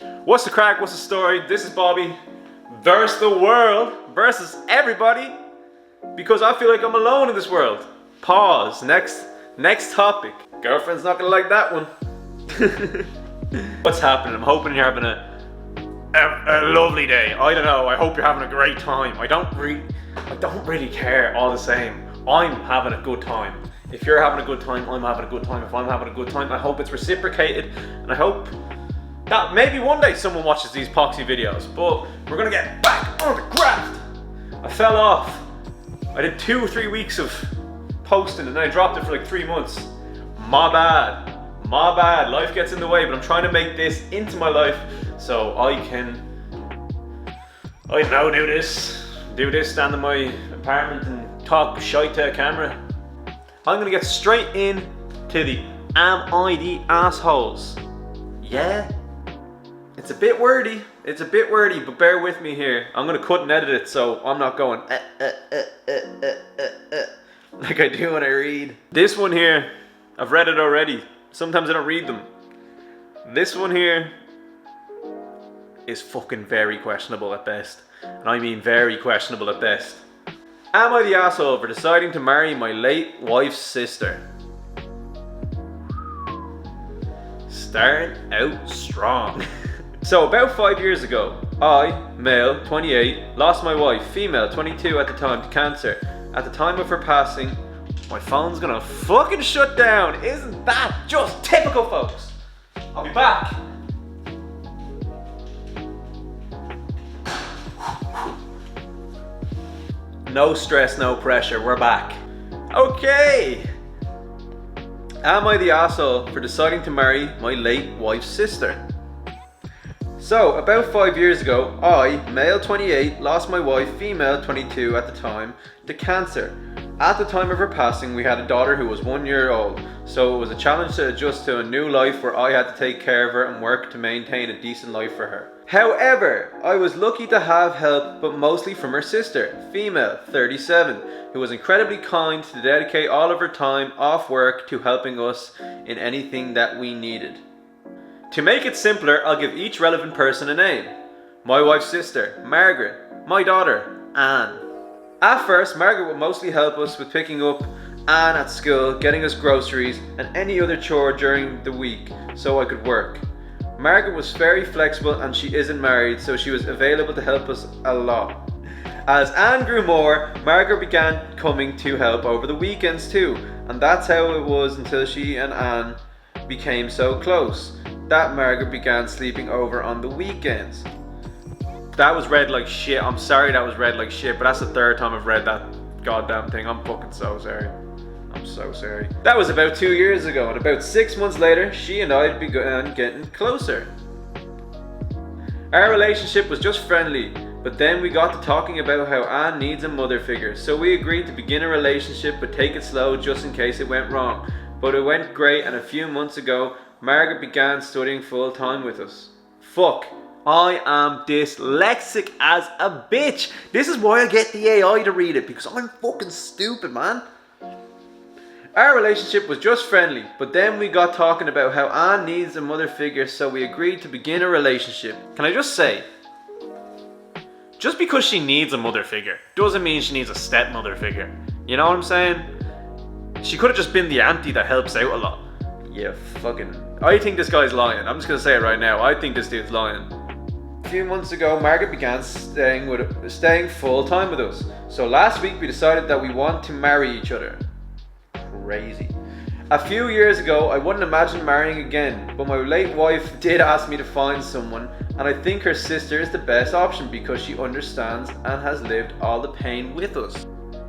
What's the crack? What's the story? This is Bobby versus the world versus everybody because I feel like I'm alone in this world. Pause. Next topic. Girlfriend's not gonna like that one. What's happening? I'm hoping you're having a lovely day. I don't know. I hope you're having a great time. I don't really care all the same. I'm having a good time. If you're having a good time, I'm having a good time. If I'm having a good time, I hope it's reciprocated, and I hope that maybe one day someone watches these poxy videos. But we're gonna get back on the graft. I fell off. I did 2 or 3 weeks of posting and then I dropped it for like 3 months. My bad. Life gets in the way, but I'm trying to make this into my life so I can, I don't know, do this, stand in my apartment and talk shite to a camera. I'm gonna get straight in to the am I the assholes? Yeah? It's a bit wordy, but bear with me here. I'm gonna cut and edit it so I'm not going like I do when I read. This one here, I've read it already. Sometimes I don't read them. This one here is fucking very questionable at best. And I mean very questionable at best. Am I the asshole for deciding to marry my late wife's sister? Starting out strong. So about 5 years ago, I, male, 28, lost my wife, female, 22 at the time, to cancer. At the time of her passing, my phone's gonna fucking shut down. Isn't that just typical, folks? I'll be back. No stress, no pressure, we're back. Okay. Am I the asshole for deciding to marry my late wife's sister? So, about 5 years ago, I, male 28, lost my wife, female 22 at the time, to cancer. At the time of her passing, we had a daughter who was 1 year old, so it was a challenge to adjust to a new life where I had to take care of her and work to maintain a decent life for her. However, I was lucky to have help, but mostly from her sister, female 37, who was incredibly kind to dedicate all of her time off work to helping us in anything that we needed. To make it simpler, I'll give each relevant person a name. My wife's sister, Margaret. My daughter, Anne. At first, Margaret would mostly help us with picking up Anne at school, getting us groceries, and any other chore during the week so I could work. Margaret was very flexible and she isn't married, so she was available to help us a lot. As Anne grew more, Margaret began coming to help over the weekends too, and that's how it was until she and Anne became so close that Margaret began sleeping over on the weekends. That was read like shit. I'm sorry that was read like shit, but that's the 3rd time I've read that goddamn thing. I'm fucking so sorry. I'm so sorry. That was about 2 years ago, and about 6 months later, she and I began getting closer. Our relationship was just friendly, but then we got to talking about how Anne needs a mother figure, so we agreed to begin a relationship but take it slow just in case it went wrong. But it went great, and a few months ago, Margaret began studying full time with us. Fuck, I am dyslexic as a bitch. This is why I get the AI to read it, because I'm fucking stupid, man. Our relationship was just friendly, but then we got talking about how Anne needs a mother figure, so we agreed to begin a relationship. Can I just say, just because she needs a mother figure doesn't mean she needs a stepmother figure. You know what I'm saying? She could have just been the auntie that helps out a lot. Yeah, fucking... I think this guy's lying. I'm just gonna say it right now. I think this dude's lying. A few months ago, Margaret began staying full time with us. So last week we decided that we want to marry each other. Crazy. A few years ago, I wouldn't imagine marrying again, but my late wife did ask me to find someone, and I think her sister is the best option because she understands and has lived all the pain with us.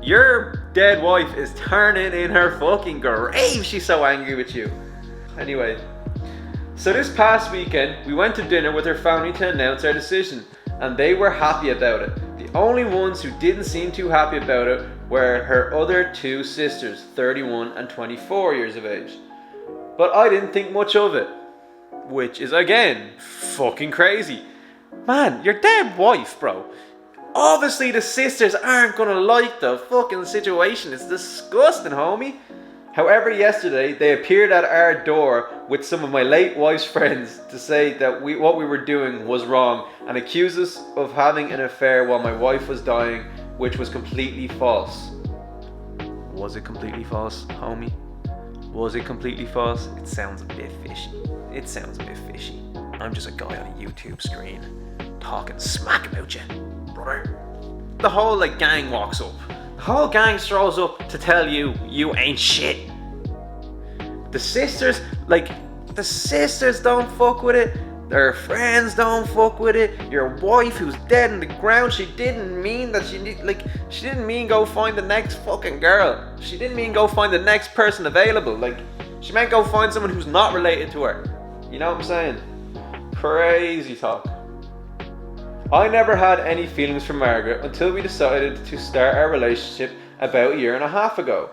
Your dead wife is turning in her fucking grave. She's so angry with you. Anyway, so this past weekend, we went to dinner with her family to announce our decision, and they were happy about it. The only ones who didn't seem too happy about it were her other 2 sisters, 31 and 24 years of age. But I didn't think much of it, which is again, fucking crazy. Man, your dead wife, bro. Obviously the sisters aren't gonna like the fucking situation. It's disgusting, homie. However, yesterday they appeared at our door with some of my late wife's friends to say that what we were doing was wrong and accuse us of having an affair while my wife was dying, which was completely false. Was it completely false, homie? Was it completely false? It sounds a bit fishy. It sounds a bit fishy. I'm just a guy on a YouTube screen talking smack about you, brother. The whole gang walks up. The whole gang strolls up to tell you ain't shit. The sisters don't fuck with it. Their friends don't fuck with it. Your wife who's dead in the ground, she didn't mean that she didn't mean go find the next fucking girl. She didn't mean go find the next person available. She meant go find someone who's not related to her. You know what I'm saying? Crazy talk. I never had any feelings for Margaret until we decided to start our relationship about a year and a half ago.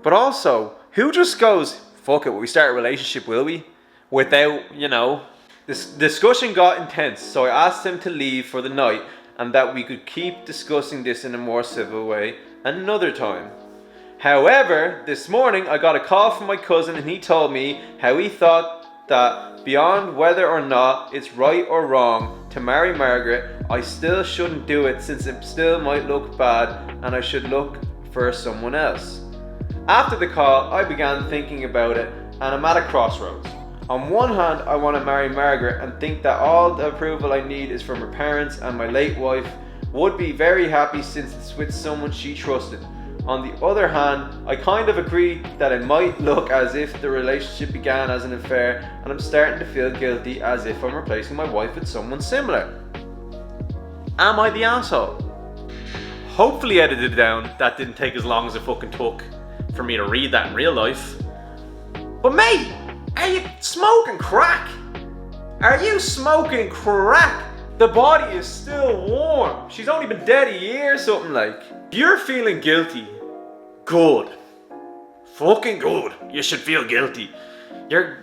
But also, who just goes, fuck it, we start a relationship, will we? Without, This discussion got intense, so I asked him to leave for the night and that we could keep discussing this in a more civil way another time. However, this morning I got a call from my cousin and he told me how he thought that beyond whether or not it's right or wrong to marry Margaret, I still shouldn't do it since it still might look bad and I should look for someone else. After the call, I began thinking about it and I'm at a crossroads. On one hand, I want to marry Margaret and think that all the approval I need is from her parents, and my late wife would be very happy since it's with someone she trusted. On the other hand, I kind of agree that it might look as if the relationship began as an affair and I'm starting to feel guilty as if I'm replacing my wife with someone similar. Am I the asshole? Hopefully edited down. That didn't take as long as it fucking took for me to read that in real life. But mate, are you smoking crack? Are you smoking crack? The body is still warm. She's only been dead a year or something like. If you're feeling guilty, good. Fucking good. You should feel guilty. Your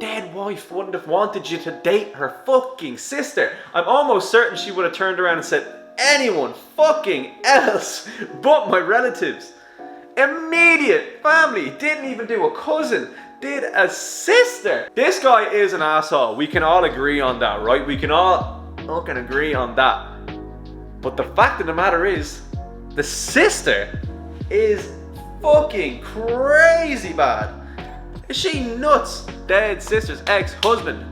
dead wife wouldn't have wanted you to date her fucking sister. I'm almost certain she would have turned around and said, anyone fucking else but my relatives. Immediate family. Didn't even do a cousin. Did a sister. This guy is an asshole. We can all agree on that, right? We can all fucking agree on that. But the fact of the matter is, the sister is fucking crazy bad. Is she nuts? Dead sister's ex-husband.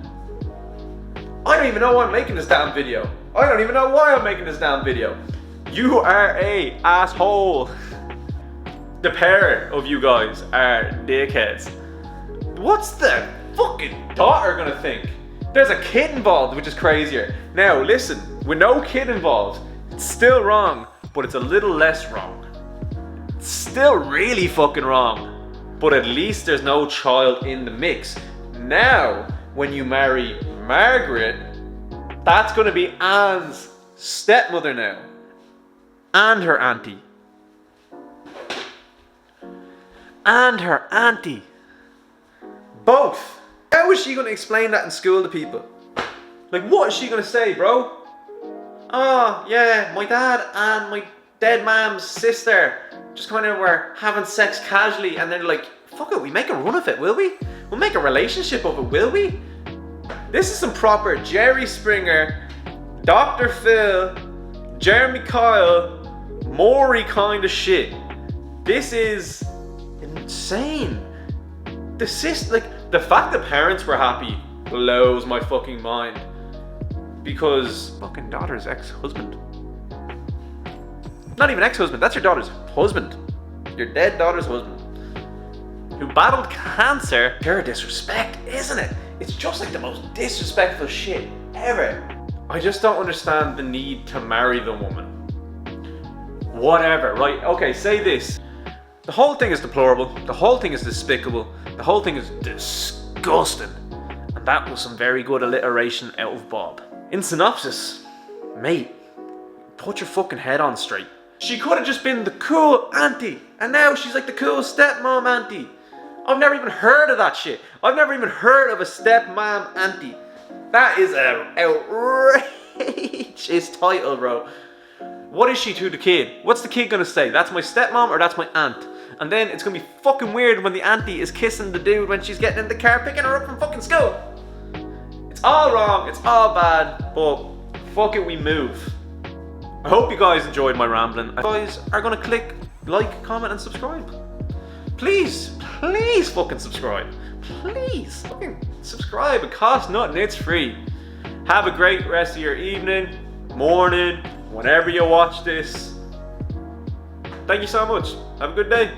I don't even know why I'm making this damn video. I don't even know why I'm making this damn video. You are a asshole. The pair of you guys are dickheads. What's the fucking daughter gonna think? There's a kid involved, which is crazier. Now listen, with no kid involved, it's still wrong, but it's a little less wrong. It's still really fucking wrong, but at least there's no child in the mix. Now, when you marry Margaret, that's gonna be Anne's stepmother now. And her auntie. And her auntie. Both. How is she going to explain that in school to people? What is she going to say, bro? Oh, yeah, my dad and my dead mom's sister just kind of were having sex casually, and they're like, fuck it, we make a run of it, will we? We'll make a relationship of it, will we? This is some proper Jerry Springer, Dr. Phil, Jeremy Kyle, Maury kind of shit. This is insane. The fact that parents were happy blows my fucking mind. Because fucking daughter's ex-husband. Not even ex-husband, that's your daughter's husband. Your dead daughter's husband. Who battled cancer. Pure disrespect, isn't it? It's just like the most disrespectful shit ever. I just don't understand the need to marry the woman. Whatever, right? Okay, say this. The whole thing is deplorable, the whole thing is despicable, the whole thing is disgusting. And that was some very good alliteration out of Bob. In synopsis, mate, put your fucking head on straight. She could have just been the cool auntie, and now she's like the cool stepmom auntie. I've never even heard of that shit. I've never even heard of a stepmom auntie. That is an outrageous title, bro. What is she to the kid? What's the kid gonna say? That's my stepmom or that's my aunt? And then it's gonna be fucking weird when the auntie is kissing the dude when she's getting in the car picking her up from fucking school. It's all wrong, it's all bad, but fuck it, we move. I hope you guys enjoyed my rambling. You guys are gonna click like, comment, and subscribe. Please fucking subscribe. Please fucking subscribe. It costs nothing, it's free. Have a great rest of your evening, morning, whenever you watch this. Thank you so much. Have a good day.